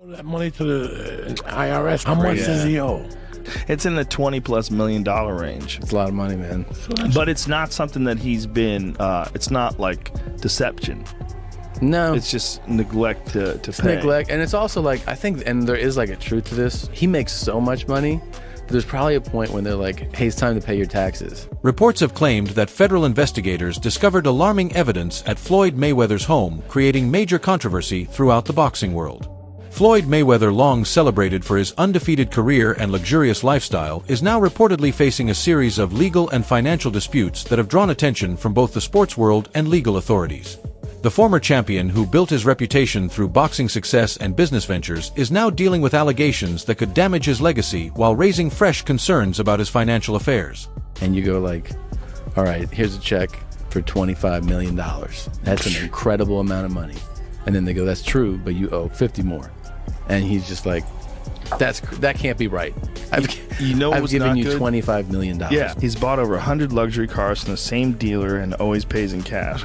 That money to the IRS, how much does he owe? It's in the $20+ million range. It's a lot of money, man. But it's not something that he's been, it's not like deception. No. It's just neglect to pay. Neglect. And it's also like, I think, and there is like a truth to this, he makes so much money, there's probably a point when they're like, hey, it's time to pay your taxes. Reports have claimed that federal investigators discovered alarming evidence at Floyd Mayweather's home, creating major controversy throughout the boxing world. Floyd Mayweather, long celebrated for his undefeated career and luxurious lifestyle, is now reportedly facing a series of legal and financial disputes that have drawn attention from both the sports world and legal authorities. The former champion, who built his reputation through boxing success and business ventures, is now dealing with allegations that could damage his legacy while raising fresh concerns about his financial affairs. And you go like, all right, here's a check for $25 million. That's an incredible amount of money. And then they go, that's true, but you owe 50 more. And he's just like, that can't be right. I've given you $25 million. Yeah, he's bought over 100 luxury cars from the same dealer and always pays in cash.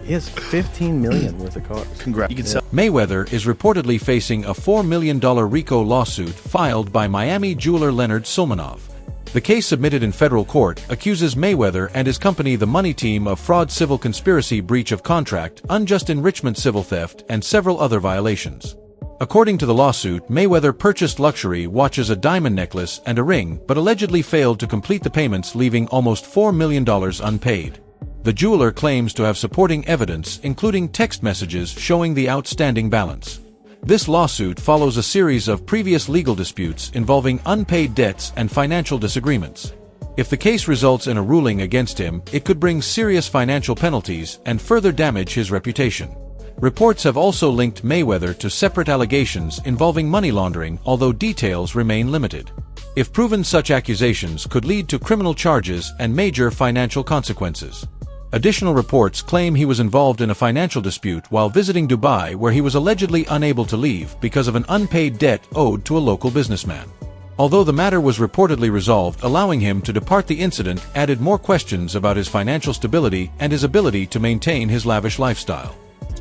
He has $15 million worth of cars. Congrats. You can sell. Mayweather is reportedly facing a $4 million RICO lawsuit filed by Miami jeweler Leonard Sulmanov. The case, submitted in federal court, accuses Mayweather and his company, the Money Team, of fraud, civil conspiracy, breach of contract, unjust enrichment, civil theft, and several other violations. According to the lawsuit, Mayweather purchased luxury watches, a diamond necklace, and a ring, but allegedly failed to complete the payments, leaving almost $4 million unpaid. The jeweler claims to have supporting evidence, including text messages showing the outstanding balance. This lawsuit follows a series of previous legal disputes involving unpaid debts and financial disagreements. If the case results in a ruling against him, it could bring serious financial penalties and further damage his reputation. Reports have also linked Mayweather to separate allegations involving money laundering, although details remain limited. If proven, such accusations could lead to criminal charges and major financial consequences. Additional reports claim he was involved in a financial dispute while visiting Dubai, where he was allegedly unable to leave because of an unpaid debt owed to a local businessman. Although the matter was reportedly resolved, allowing him to depart, the incident added more questions about his financial stability and his ability to maintain his lavish lifestyle.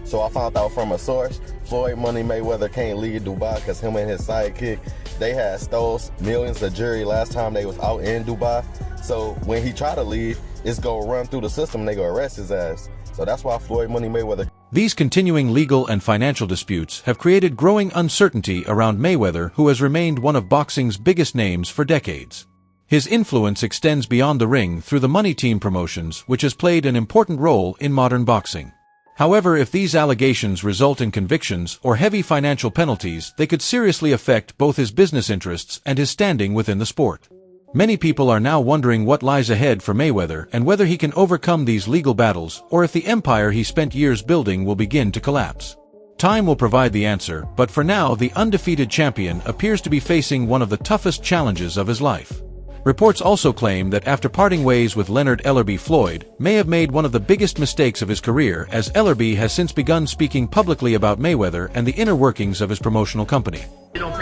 So I found out from a source, Floyd Money Mayweather can't leave Dubai because him and his sidekick, they had stole millions of jewelry last time they was out in Dubai. So when he tried to leave, it's gonna run through the system and they gonna arrest his ass. So that's why Floyd Money Mayweather. These continuing legal and financial disputes have created growing uncertainty around Mayweather, who has remained one of boxing's biggest names for decades. His influence extends beyond the ring through the Money Team promotions, which has played an important role in modern boxing. However, if these allegations result in convictions or heavy financial penalties, they could seriously affect both his business interests and his standing within the sport. Many people are now wondering what lies ahead for Mayweather and whether he can overcome these legal battles, or if the empire he spent years building will begin to collapse. Time will provide the answer, but for now, the undefeated champion appears to be facing one of the toughest challenges of his life. Reports also claim that after parting ways with Leonard "Ellerby" Floyd, may have made one of the biggest mistakes of his career, as Ellerby has since begun speaking publicly about Mayweather and the inner workings of his promotional company. You don't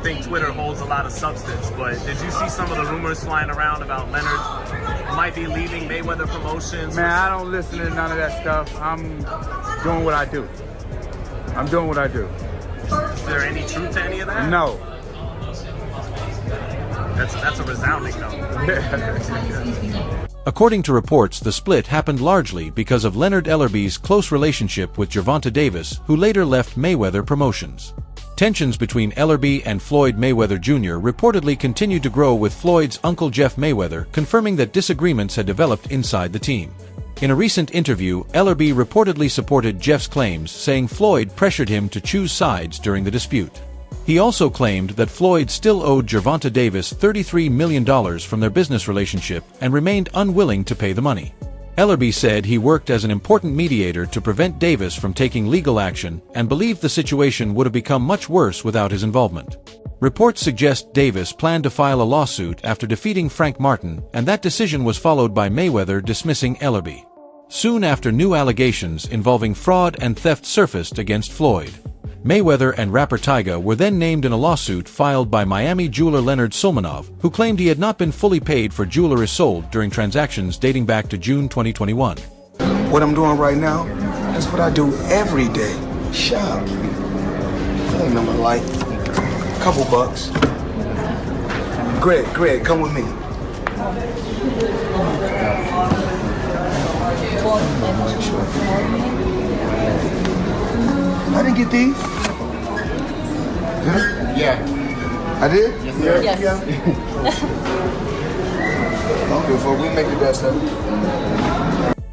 think Twitter holds a lot of substance, but did you see some of the rumors flying around about Leonard might be leaving Mayweather Promotions? Man, I don't listen to none of that stuff. I'm doing what I do. Is there any truth to any of that? No. That's a resounding no. According to reports, the split happened largely because of Leonard Ellerby's close relationship with Gervonta Davis, who later left Mayweather Promotions. Tensions between Ellerby and Floyd Mayweather Jr. reportedly continued to grow, with Floyd's uncle Jeff Mayweather confirming that disagreements had developed inside the team. In a recent interview, Ellerby reportedly supported Jeff's claims, saying Floyd pressured him to choose sides during the dispute. He also claimed that Floyd still owed Gervonta Davis $33 million from their business relationship and remained unwilling to pay the money. Ellerby said he worked as an important mediator to prevent Davis from taking legal action and believed the situation would have become much worse without his involvement. Reports suggest Davis planned to file a lawsuit after defeating Frank Martin, and that decision was followed by Mayweather dismissing Ellerby. Soon after, new allegations involving fraud and theft surfaced against Floyd. Mayweather and rapper Tyga were then named in a lawsuit filed by Miami jeweler Leonard Sulmanov, who claimed he had not been fully paid for jewelry sold during transactions dating back to June 2021. What I'm doing right now is what I do every day. Shop. I remember like a couple bucks. Greg, come with me. I didn't get these. Huh? Yeah. I did? Yes, sir. Yes. Okay, before we make the best of it.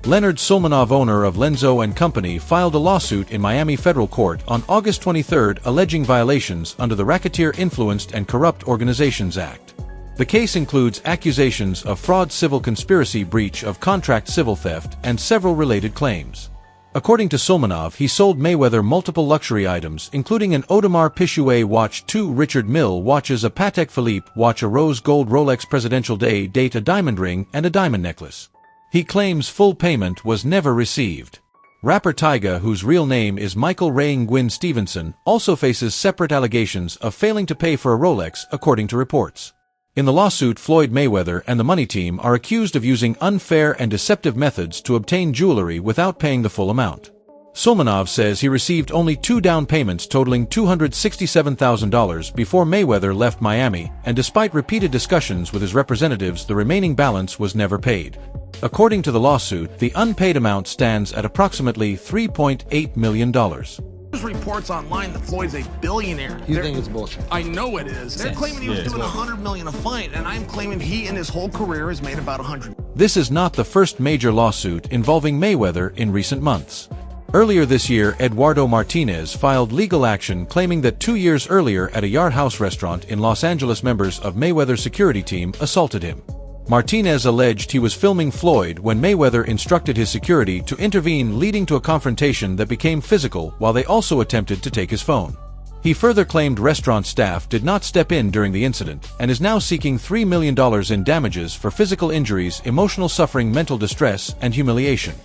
Leonard Sulmanov, owner of Lenzo & Company, filed a lawsuit in Miami federal court on August 23 alleging violations under the Racketeer Influenced and Corrupt Organizations Act. The case includes accusations of fraud, civil conspiracy, breach of contract, civil theft, and several related claims. According to Sulmanov, he sold Mayweather multiple luxury items, including an Audemars Piguet watch, 2 Richard Mille watches, a Patek Philippe watch, a rose gold Rolex Presidential Day date, a diamond ring, and a diamond necklace. He claims full payment was never received. Rapper Tyga, whose real name is Michael Ray Nguyen Stevenson, also faces separate allegations of failing to pay for a Rolex, according to reports. In the lawsuit, Floyd Mayweather and the Money Team are accused of using unfair and deceptive methods to obtain jewelry without paying the full amount. Sulmanov says he received only 2 down payments totaling $267,000 before Mayweather left Miami, and despite repeated discussions with his representatives, the remaining balance was never paid. According to the lawsuit, the unpaid amount stands at approximately $3.8 million. There's reports online that Floyd's a billionaire. You think it's bullshit? I know it is. They're claiming he was doing $100 million a fight, and I'm claiming he in his whole career has made about $100. This is not the first major lawsuit involving Mayweather in recent months. Earlier this year, Eduardo Martinez filed legal action claiming that 2 years earlier at a Yard House restaurant in Los Angeles, members of Mayweather's security team assaulted him. Martinez alleged he was filming Floyd when Mayweather instructed his security to intervene, leading to a confrontation that became physical, while they also attempted to take his phone. He further claimed restaurant staff did not step in during the incident, and is now seeking $3 million in damages for physical injuries, emotional suffering, mental distress, and humiliation.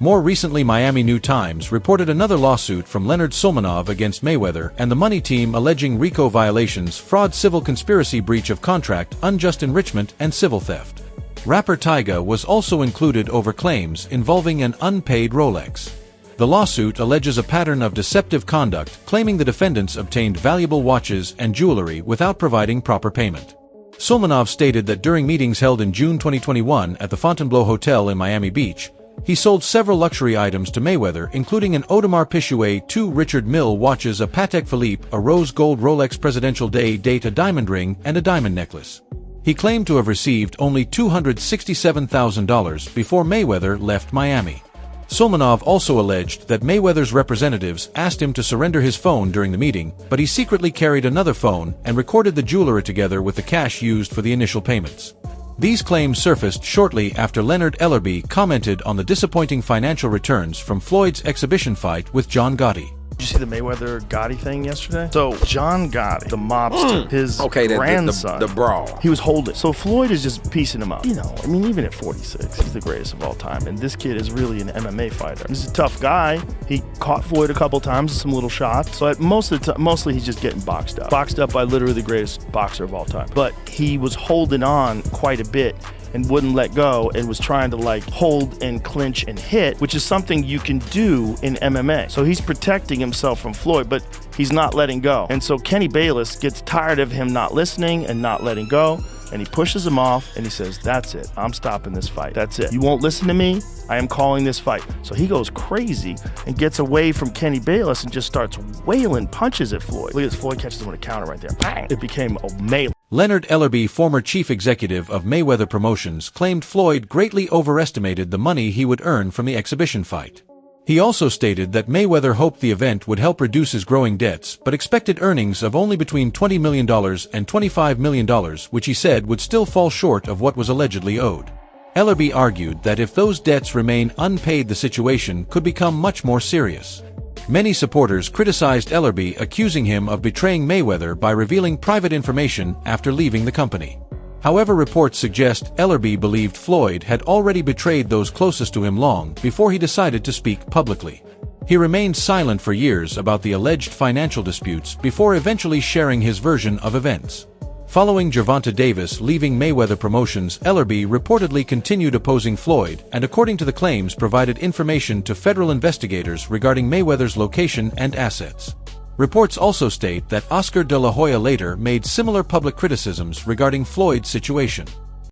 More recently, Miami New Times reported another lawsuit from Leonard Sulmanov against Mayweather and the Money Team alleging RICO violations, fraud, civil conspiracy, breach of contract, unjust enrichment, and civil theft. Rapper Tyga was also included over claims involving an unpaid Rolex. The lawsuit alleges a pattern of deceptive conduct, claiming the defendants obtained valuable watches and jewelry without providing proper payment. Sulmanov stated that during meetings held in June 2021 at the Fontainebleau Hotel in Miami Beach, he sold several luxury items to Mayweather, including an Audemars Piguet, 2 Richard Mille watches, a Patek Philippe, a rose gold Rolex Presidential Day date, a diamond ring, and a diamond necklace. He claimed to have received only $267,000 before Mayweather left Miami. Sulmanov also alleged that Mayweather's representatives asked him to surrender his phone during the meeting, but he secretly carried another phone and recorded the jewelry together with the cash used for the initial payments. These claims surfaced shortly after Leonard Ellerbe commented on the disappointing financial returns from Floyd's exhibition fight with John Gotti. Did you see the Mayweather-Gotti thing yesterday? So, John Gotti, the mobster, his grandson, the brawl. he was holding. So, Floyd is just piecing him up. You know, I mean, even at 46, he's the greatest of all time. And this kid is really an MMA fighter. He's a tough guy. He caught Floyd a couple times with some little shots. But most of the time, mostly he's just getting boxed up. Boxed up by literally the greatest boxer of all time. But he was holding on quite a bit and wouldn't let go and was trying to like hold and clinch and hit, which is something you can do in MMA. So he's protecting himself from Floyd, but he's not letting go. And so Kenny Bayless gets tired of him not listening and not letting go, and he pushes him off and he says, "That's it, I'm stopping this fight. That's it. You won't listen to me, I am calling this fight." So he goes crazy and gets away from Kenny Bayless and just starts wailing punches at Floyd. Look at this, Floyd catches him with a counter right there. Bang! It became a melee. Leonard Ellerbe, former chief executive of Mayweather Promotions, claimed Floyd greatly overestimated the money he would earn from the exhibition fight. He also stated that Mayweather hoped the event would help reduce his growing debts, but expected earnings of only between $20 million and $25 million, which he said would still fall short of what was allegedly owed. Ellerbe argued that if those debts remain unpaid, the situation could become much more serious. Many supporters criticized Ellerbe, accusing him of betraying Mayweather by revealing private information after leaving the company. However, reports suggest Ellerbe believed Floyd had already betrayed those closest to him long before he decided to speak publicly. He remained silent for years about the alleged financial disputes before eventually sharing his version of events. Following Gervonta Davis leaving Mayweather Promotions, Ellerbe reportedly continued opposing Floyd and, according to the claims, provided information to federal investigators regarding Mayweather's location and assets. Reports also state that Oscar de la Hoya later made similar public criticisms regarding Floyd's situation.